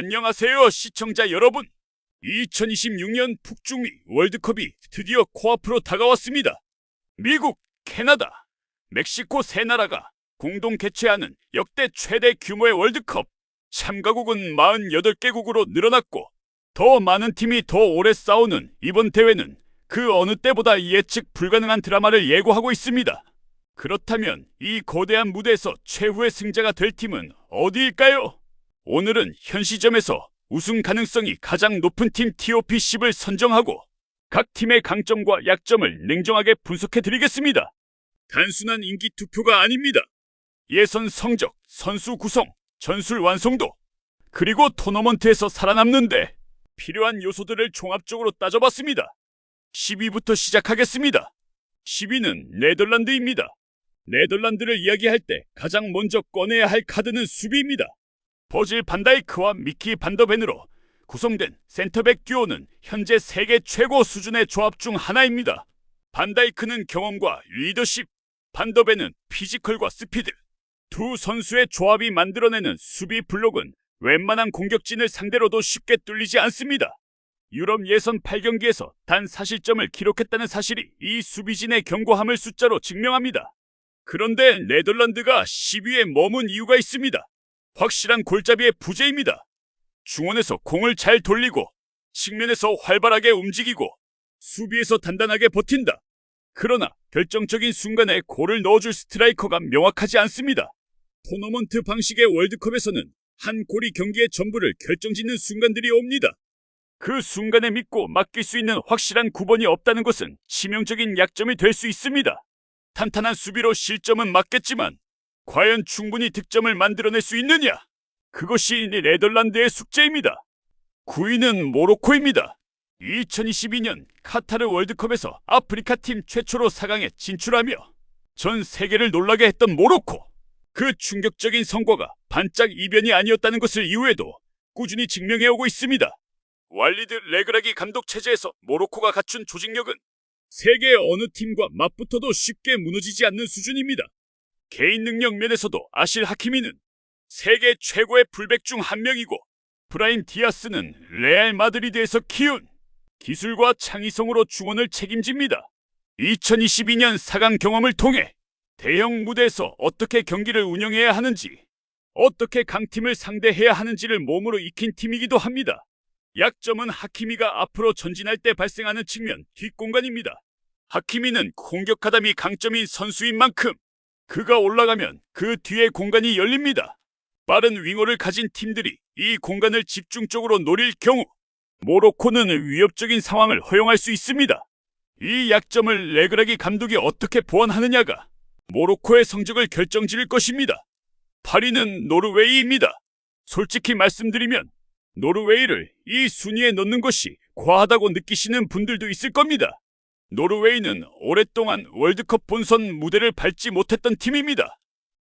안녕하세요, 시청자 여러분. 2026년 북중미 월드컵이 드디어 코앞으로 다가왔습니다. 미국, 캐나다, 멕시코 세 나라가 공동 개최하는 역대 최대 규모의 월드컵. 참가국은 48개국으로 늘어났고 더 많은 팀이 더 오래 싸우는 이번 대회는 그 어느 때보다 예측 불가능한 드라마를 예고하고 있습니다. 그렇다면 이 거대한 무대에서 최후의 승자가 될 팀은 어디일까요? 오늘은 현 시점에서 우승 가능성이 가장 높은 팀 TOP10을 선정하고 각 팀의 강점과 약점을 냉정하게 분석해드리겠습니다. 단순한 인기 투표가 아닙니다. 예선 성적, 선수 구성, 전술 완성도, 그리고 토너먼트에서 살아남는데 필요한 요소들을 종합적으로 따져봤습니다. 10위부터 시작하겠습니다. 10위는 네덜란드입니다. 네덜란드를 이야기할 때 가장 먼저 꺼내야 할 카드는 수비입니다. 버질 반다이크와 미키 반더벤으로 구성된 센터백 듀오는 현재 세계 최고 수준의 조합 중 하나입니다. 반다이크는 경험과 리더십, 반더벤은 피지컬과 스피드. 두 선수의 조합이 만들어내는 수비 블록은 웬만한 공격진을 상대로도 쉽게 뚫리지 않습니다. 유럽 예선 8경기에서 단 4실점을 기록했다는 사실이 이 수비진의 견고함을 숫자로 증명합니다. 그런데 네덜란드가 10위에 머문 이유가 있습니다. 확실한 골잡이의 부재입니다. 중원에서 공을 잘 돌리고 측면에서 활발하게 움직이고 수비에서 단단하게 버틴다. 그러나 결정적인 순간에 골을 넣어줄 스트라이커가 명확하지 않습니다. 토너먼트 방식의 월드컵에서는 한 골이 경기의 전부를 결정짓는 순간들이 옵니다. 그 순간에 믿고 맡길 수 있는 확실한 9번이 없다는 것은 치명적인 약점이 될 수 있습니다. 탄탄한 수비로 실점은 막겠지만 과연 충분히 득점을 만들어낼 수 있느냐? 그것이 네덜란드의 숙제입니다. 9위는 모로코입니다. 2022년 카타르 월드컵에서 아프리카 팀 최초로 4강에 진출하며 전 세계를 놀라게 했던 모로코. 그 충격적인 성과가 반짝 이변이 아니었다는 것을 이후에도 꾸준히 증명해오고 있습니다. 왈리드 레그라기 감독 체제에서 모로코가 갖춘 조직력은 세계 어느 팀과 맞붙어도 쉽게 무너지지 않는 수준입니다. 개인 능력 면에서도 아실 하키미는 세계 최고의 풀백 중 한 명이고 브라임 디아스는 레알 마드리드에서 키운 기술과 창의성으로 중원을 책임집니다. 2022년 4강 경험을 통해 대형 무대에서 어떻게 경기를 운영해야 하는지, 어떻게 강팀을 상대해야 하는지를 몸으로 익힌 팀이기도 합니다. 약점은 하키미가 앞으로 전진할 때 발생하는 측면 뒷공간입니다. 하키미는 공격하담이 강점인 선수인 만큼 그가 올라가면 그 뒤에 공간이 열립니다. 빠른 윙어를 가진 팀들이 이 공간을 집중적으로 노릴 경우 모로코는 위협적인 상황을 허용할 수 있습니다. 이 약점을 레그라기 감독이 어떻게 보완하느냐가 모로코의 성적을 결정지을 것입니다. 8위는 노르웨이입니다. 솔직히 말씀드리면 노르웨이를 이 순위에 넣는 것이 과하다고 느끼시는 분들도 있을 겁니다. 노르웨이는 오랫동안 월드컵 본선 무대를 밟지 못했던 팀입니다.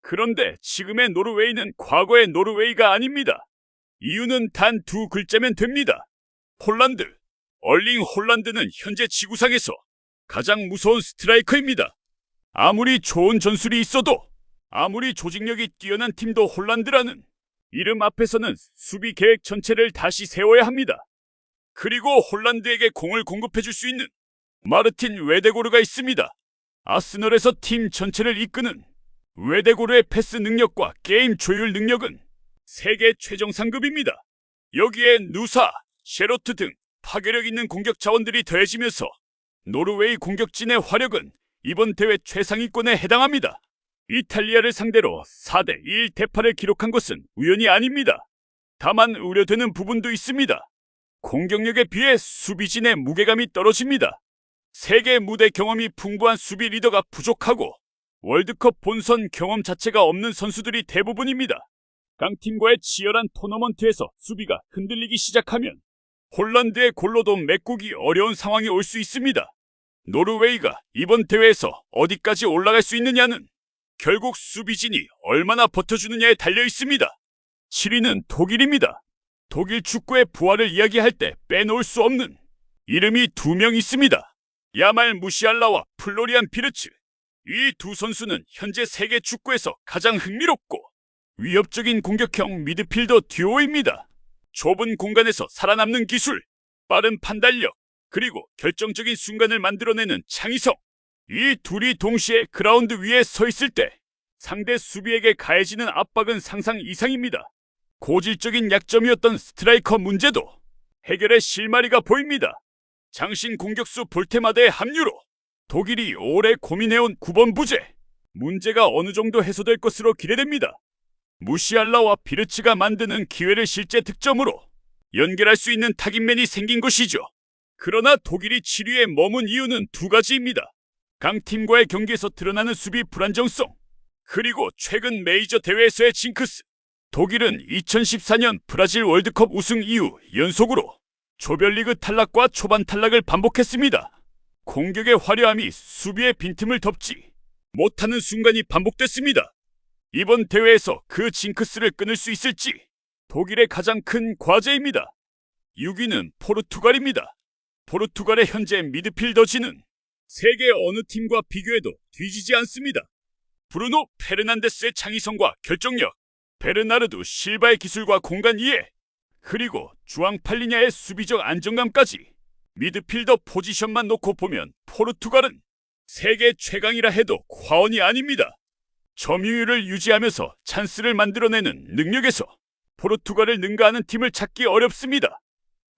그런데 지금의 노르웨이는 과거의 노르웨이가 아닙니다. 이유는 단 두 글자면 됩니다. 홀란드. 얼링 홀란드는 현재 지구상에서 가장 무서운 스트라이커입니다. 아무리 좋은 전술이 있어도, 아무리 조직력이 뛰어난 팀도 홀란드라는 이름 앞에서는 수비 계획 전체를 다시 세워야 합니다. 그리고 홀란드에게 공을 공급해줄 수 있는 마르틴 웨데고르가 있습니다. 아스널에서 팀 전체를 이끄는 웨데고르의 패스 능력과 게임 조율 능력은 세계 최정 상급입니다. 여기에 누사, 셰로트 등 파괴력 있는 공격 자원들이 더해지면서 노르웨이 공격진의 화력은 이번 대회 최상위권에 해당합니다. 이탈리아를 상대로 4대1 대파를 기록한 것은 우연이 아닙니다. 다만 우려되는 부분도 있습니다. 공격력에 비해 수비진의 무게감이 떨어집니다. 세계 무대 경험이 풍부한 수비 리더가 부족하고 월드컵 본선 경험 자체가 없는 선수들이 대부분입니다. 강팀과의 치열한 토너먼트에서 수비가 흔들리기 시작하면 홀란드의 골로도 메꾸기 어려운 상황이 올 수 있습니다. 노르웨이가 이번 대회에서 어디까지 올라갈 수 있느냐는 결국 수비진이 얼마나 버텨주느냐에 달려 있습니다. 7위는 독일입니다. 독일 축구의 부활을 이야기할 때 빼놓을 수 없는 이름이 두 명 있습니다. 야말 무시알라와 플로리안 피르츠. 이 두 선수는 현재 세계 축구에서 가장 흥미롭고 위협적인 공격형 미드필더 듀오입니다. 좁은 공간에서 살아남는 기술, 빠른 판단력, 그리고 결정적인 순간을 만들어내는 창의성. 이 둘이 동시에 그라운드 위에 서 있을 때 상대 수비에게 가해지는 압박은 상상 이상입니다. 고질적인 약점이었던 스트라이커 문제도 해결의 실마리가 보입니다. 장신 공격수 볼테마데의 합류로 독일이 오래 고민해온 9번 부재, 문제가 어느 정도 해소될 것으로 기대됩니다. 무시알라와 비르츠가 만드는 기회를 실제 득점으로 연결할 수 있는 타깃맨이 생긴 것이죠. 그러나 독일이 7위에 머문 이유는 두 가지입니다. 강팀과의 경기에서 드러나는 수비 불안정성, 그리고 최근 메이저 대회에서의 징크스. 독일은 2014년 브라질 월드컵 우승 이후 연속으로 조별리그 탈락과 초반 탈락을 반복했습니다. 공격의 화려함이 수비의 빈틈을 덮지 못하는 순간이 반복됐습니다. 이번 대회에서 그 징크스를 끊을 수 있을지 독일의 가장 큰 과제입니다. 6위는 포르투갈입니다. 포르투갈의 현재 미드필더진은 세계 어느 팀과 비교해도 뒤지지 않습니다. 브루노 페르난데스의 창의성과 결정력, 베르나르두 실바의 기술과 공간 이해, 그리고 주앙 팔리냐의 수비적 안정감까지 미드필더 포지션만 놓고 보면 포르투갈은 세계 최강이라 해도 과언이 아닙니다. 점유율을 유지하면서 찬스를 만들어내는 능력에서 포르투갈을 능가하는 팀을 찾기 어렵습니다.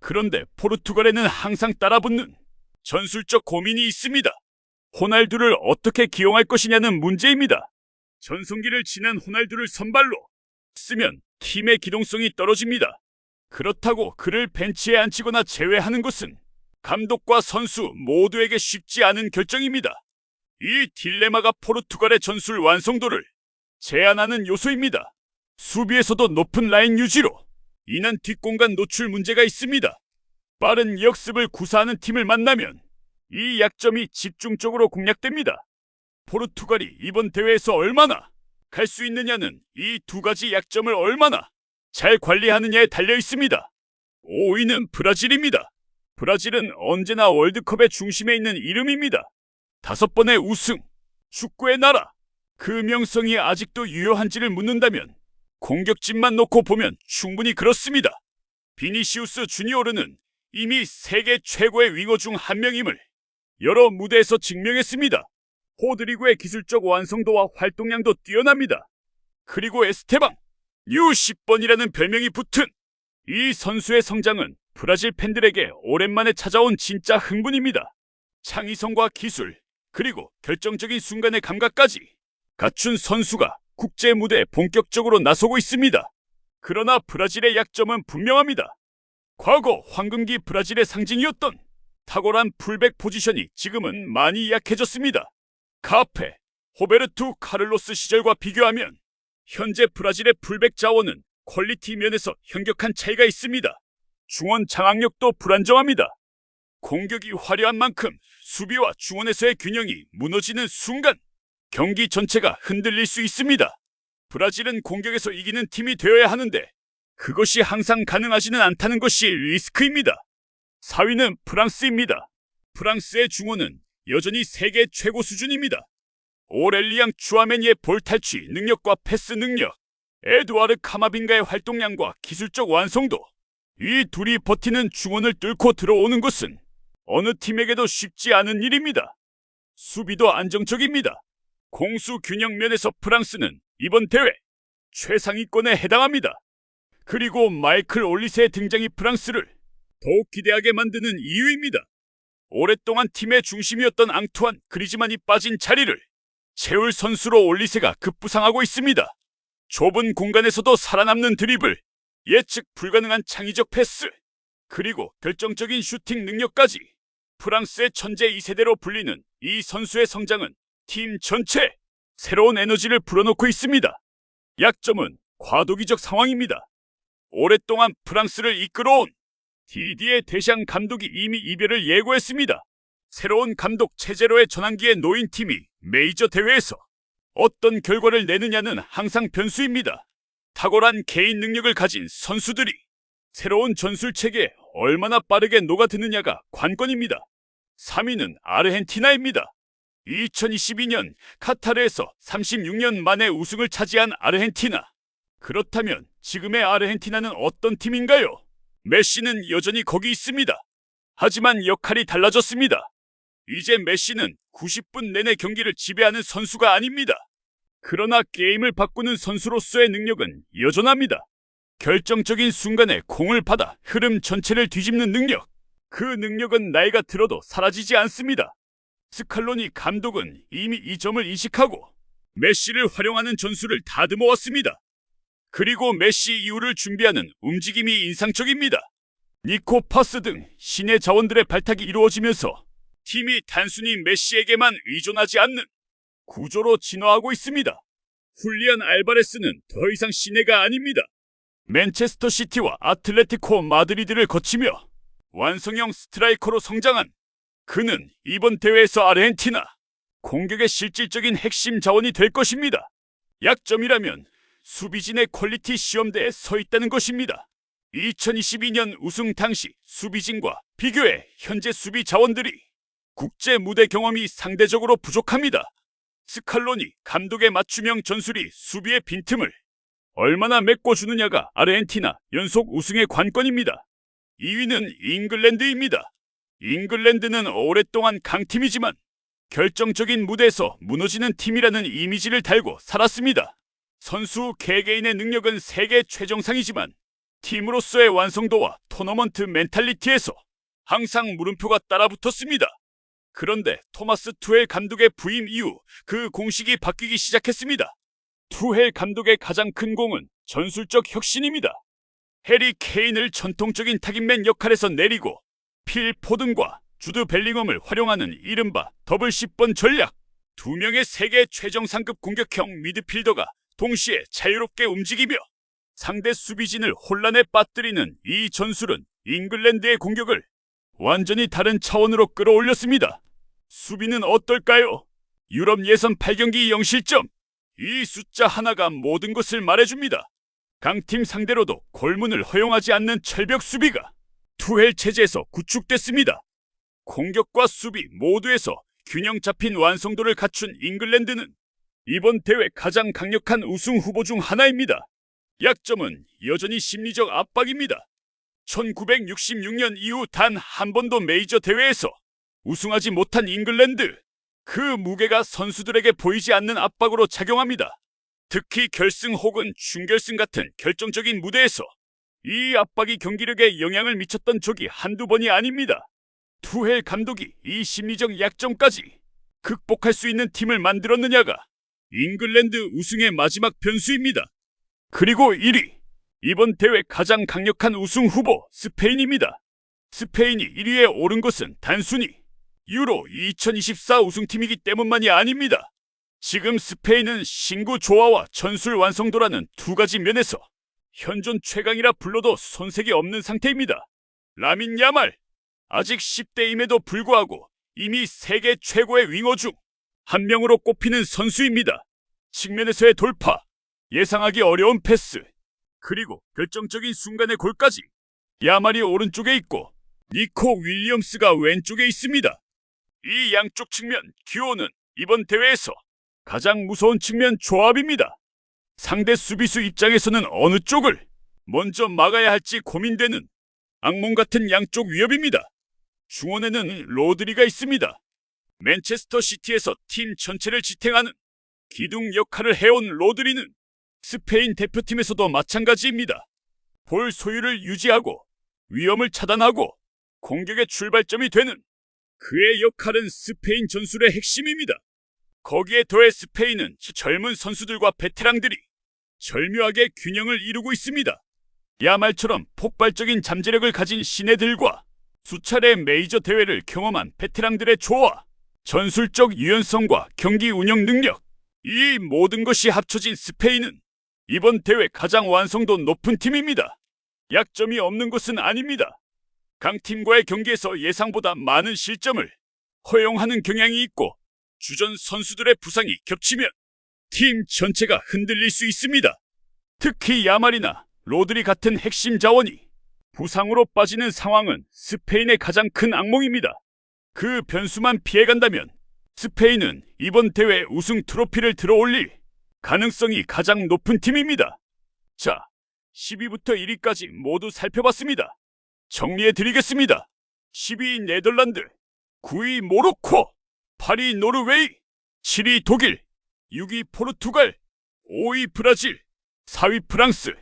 그런데 포르투갈에는 항상 따라붙는 전술적 고민이 있습니다. 호날두를 어떻게 기용할 것이냐는 문제입니다. 전성기를 지난 호날두를 선발로 쓰면 팀의 기동성이 떨어집니다. 그렇다고 그를 벤치에 앉히거나 제외하는 것은 감독과 선수 모두에게 쉽지 않은 결정입니다. 이 딜레마가 포르투갈의 전술 완성도를 제한하는 요소입니다. 수비에서도 높은 라인 유지로 인한 뒷공간 노출 문제가 있습니다. 빠른 역습을 구사하는 팀을 만나면 이 약점이 집중적으로 공략됩니다. 포르투갈이 이번 대회에서 얼마나 갈 수 있느냐는 이 두 가지 약점을 얼마나 잘 관리하느냐에 달려 있습니다. 5위는 브라질입니다. 브라질은 언제나 월드컵의 중심에 있는 이름입니다. 5번의 우승, 축구의 나라. 그 명성이 아직도 유효한지를 묻는다면 공격진만 놓고 보면 충분히 그렇습니다. 비니시우스 주니오르는 이미 세계 최고의 윙어 중 한 명임을 여러 무대에서 증명했습니다. 호드리고의 기술적 완성도와 활동량도 뛰어납니다. 그리고 에스테방, 뉴 10번이라는 별명이 붙은 이 선수의 성장은 브라질 팬들에게 오랜만에 찾아온 진짜 흥분입니다. 창의성과 기술, 그리고 결정적인 순간의 감각까지 갖춘 선수가 국제 무대에 본격적으로 나서고 있습니다. 그러나 브라질의 약점은 분명합니다. 과거 황금기 브라질의 상징이었던 탁월한 풀백 포지션이 지금은 많이 약해졌습니다. 카페, 호베르투 카를로스 시절과 비교하면 현재 브라질의 풀백 자원은 퀄리티 면에서 현격한 차이가 있습니다. 중원 장악력도 불안정합니다. 공격이 화려한 만큼 수비와 중원에서의 균형이 무너지는 순간 경기 전체가 흔들릴 수 있습니다. 브라질은 공격에서 이기는 팀이 되어야 하는데 그것이 항상 가능하지는 않다는 것이 리스크입니다. 4위는 프랑스입니다. 프랑스의 중원은 여전히 세계 최고 수준입니다. 오렐리앙 쭈아메니의 볼 탈취 능력과 패스 능력, 에두아르 카마빈가의 활동량과 기술적 완성도, 이 둘이 버티는 중원을 뚫고 들어오는 것은 어느 팀에게도 쉽지 않은 일입니다. 수비도 안정적입니다. 공수 균형 면에서 프랑스는 이번 대회 최상위권에 해당합니다. 그리고 마이클 올리세의 등장이 프랑스를 더욱 기대하게 만드는 이유입니다. 오랫동안 팀의 중심이었던 앙투안 그리즈만이 빠진 자리를 채울 선수로 올리세가 급부상하고 있습니다. 좁은 공간에서도 살아남는 드리블, 예측 불가능한 창의적 패스, 그리고 결정적인 슈팅 능력까지 프랑스의 천재 2세대로 불리는 이 선수의 성장은 팀 전체에 새로운 에너지를 불어넣고 있습니다. 약점은 과도기적 상황입니다. 오랫동안 프랑스를 이끌어온 디디에 데샹 감독이 이미 이별을 예고했습니다. 새로운 감독 체제로의 전환기에 놓인 팀이 메이저 대회에서 어떤 결과를 내느냐는 항상 변수입니다. 탁월한 개인 능력을 가진 선수들이 새로운 전술 체계에 얼마나 빠르게 녹아드느냐가 관건입니다. 3위는 아르헨티나입니다. 2022년 카타르에서 36년 만에 우승을 차지한 아르헨티나. 그렇다면 지금의 아르헨티나는 어떤 팀인가요? 메시는 여전히 거기 있습니다. 하지만 역할이 달라졌습니다. 이제 메시는 90분 내내 경기를 지배하는 선수가 아닙니다. 그러나 게임을 바꾸는 선수로서의 능력은 여전합니다. 결정적인 순간에 공을 받아 흐름 전체를 뒤집는 능력. 그 능력은 나이가 들어도 사라지지 않습니다. 스칼로니 감독은 이미 이 점을 인식하고 메시를 활용하는 전술을 다듬어 왔습니다. 그리고 메시 이후를 준비하는 움직임이 인상적입니다. 니코 파스 등 신의 자원들의 발탁이 이루어지면서 팀이 단순히 메시에게만 의존하지 않는 구조로 진화하고 있습니다. 훌리안 알바레스는 더 이상 신예가 아닙니다. 맨체스터 시티와 아틀레티코 마드리드를 거치며 완성형 스트라이커로 성장한 그는 이번 대회에서 아르헨티나 공격의 실질적인 핵심 자원이 될 것입니다. 약점이라면 수비진의 퀄리티 시험대에 서 있다는 것입니다. 2022년 우승 당시 수비진과 비교해 현재 수비 자원들이 국제 무대 경험이 상대적으로 부족합니다. 스칼로니 감독의 맞춤형 전술이 수비의 빈틈을 얼마나 메꿔주느냐가 아르헨티나 연속 우승의 관건입니다. 2위는 잉글랜드입니다. 잉글랜드는 오랫동안 강팀이지만 결정적인 무대에서 무너지는 팀이라는 이미지를 달고 살았습니다. 선수 개개인의 능력은 세계 최정상이지만 팀으로서의 완성도와 토너먼트 멘탈리티에서 항상 물음표가 따라붙었습니다. 그런데 토마스 투헬 감독의 부임 이후 그 공식이 바뀌기 시작했습니다. 투헬 감독의 가장 큰 공은 전술적 혁신입니다. 해리 케인을 전통적인 타깃맨 역할에서 내리고 필 포든과 주드 벨링엄을 활용하는 이른바 더블 10번 전략. 두 명의 세계 최정상급 공격형 미드필더가 동시에 자유롭게 움직이며 상대 수비진을 혼란에 빠뜨리는 이 전술은 잉글랜드의 공격을 완전히 다른 차원으로 끌어올렸습니다. 수비는 어떨까요? 유럽 예선 8경기 0실점. 이 숫자 하나가 모든 것을 말해줍니다. 강팀 상대로도 골문을 허용하지 않는 철벽 수비가 투헬 체제에서 구축됐습니다. 공격과 수비 모두에서 균형 잡힌 완성도를 갖춘 잉글랜드는 이번 대회 가장 강력한 우승 후보 중 하나입니다. 약점은 여전히 심리적 압박입니다. 1966년 이후 단 한 번도 메이저 대회에서 우승하지 못한 잉글랜드. 그 무게가 선수들에게 보이지 않는 압박으로 작용합니다. 특히 결승 혹은 준결승 같은 결정적인 무대에서 이 압박이 경기력에 영향을 미쳤던 적이 한두 번이 아닙니다. 투헬 감독이 이 심리적 약점까지 극복할 수 있는 팀을 만들었느냐가 잉글랜드 우승의 마지막 변수입니다. 그리고 1위, 이번 대회 가장 강력한 우승 후보 스페인입니다. 스페인이 1위에 오른 것은 단순히 유로 2024 우승팀이기 때문만이 아닙니다. 지금 스페인은 신구 조화와 전술 완성도라는 두 가지 면에서 현존 최강이라 불러도 손색이 없는 상태입니다. 라민 야말, 아직 10대임에도 불구하고 이미 세계 최고의 윙어 중 한 명으로 꼽히는 선수입니다. 측면에서의 돌파, 예상하기 어려운 패스, 그리고 결정적인 순간의 골까지. 야말이 오른쪽에 있고 니코 윌리엄스가 왼쪽에 있습니다. 이 양쪽 측면 듀오는 이번 대회에서 가장 무서운 측면 조합입니다. 상대 수비수 입장에서는 어느 쪽을 먼저 막아야 할지 고민되는 악몽 같은 양쪽 위협입니다. 중원에는 로드리가 있습니다. 맨체스터 시티에서 팀 전체를 지탱하는 기둥 역할을 해온 로드리는 스페인 대표팀에서도 마찬가지입니다. 볼 소유를 유지하고 위험을 차단하고 공격의 출발점이 되는 그의 역할은 스페인 전술의 핵심입니다. 거기에 더해 스페인은 젊은 선수들과 베테랑들이 절묘하게 균형을 이루고 있습니다. 야말처럼 폭발적인 잠재력을 가진 신예들과 수차례 메이저 대회를 경험한 베테랑들의 조화, 전술적 유연성과 경기 운영 능력, 이 모든 것이 합쳐진 스페인은 이번 대회 가장 완성도 높은 팀입니다. 약점이 없는 것은 아닙니다. 강팀과의 경기에서 예상보다 많은 실점을 허용하는 경향이 있고 주전 선수들의 부상이 겹치면 팀 전체가 흔들릴 수 있습니다. 특히 야말이나 로드리 같은 핵심 자원이 부상으로 빠지는 상황은 스페인의 가장 큰 악몽입니다. 그 변수만 피해간다면 스페인은 이번 대회 우승 트로피를 들어올릴 가능성이 가장 높은 팀입니다. 자, 10위부터 1위까지 모두 살펴봤습니다. 정리해드리겠습니다. 10위 네덜란드, 9위 모로코, 8위 노르웨이, 7위 독일, 6위 포르투갈, 5위 브라질, 4위 프랑스,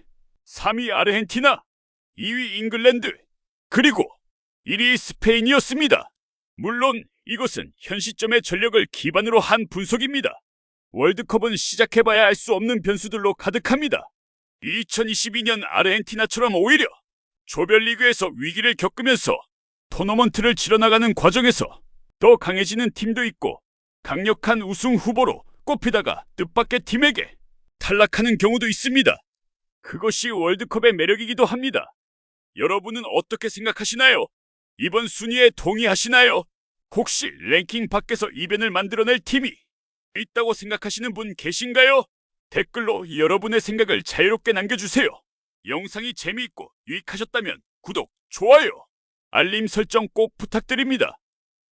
3위 아르헨티나, 2위 잉글랜드, 그리고 1위 스페인이었습니다. 물론 이것은 현 시점의 전력을 기반으로 한 분석입니다. 월드컵은 시작해봐야 알 수 없는 변수들로 가득합니다. 2022년 아르헨티나처럼 오히려 조별리그에서 위기를 겪으면서 토너먼트를 치러나가는 과정에서 더 강해지는 팀도 있고 강력한 우승 후보로 꼽히다가 뜻밖의 팀에게 탈락하는 경우도 있습니다. 그것이 월드컵의 매력이기도 합니다. 여러분은 어떻게 생각하시나요? 이번 순위에 동의하시나요? 혹시 랭킹 밖에서 이변을 만들어낼 팀이 있다고 생각하시는 분 계신가요? 댓글로 여러분의 생각을 자유롭게 남겨주세요. 영상이 재미있고 유익하셨다면 구독, 좋아요, 알림 설정 꼭 부탁드립니다.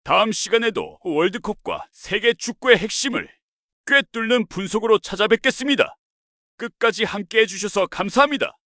다음 시간에도 월드컵과 세계 축구의 핵심을 꿰뚫는 분석으로 찾아뵙겠습니다. 끝까지 함께 해주셔서 감사합니다.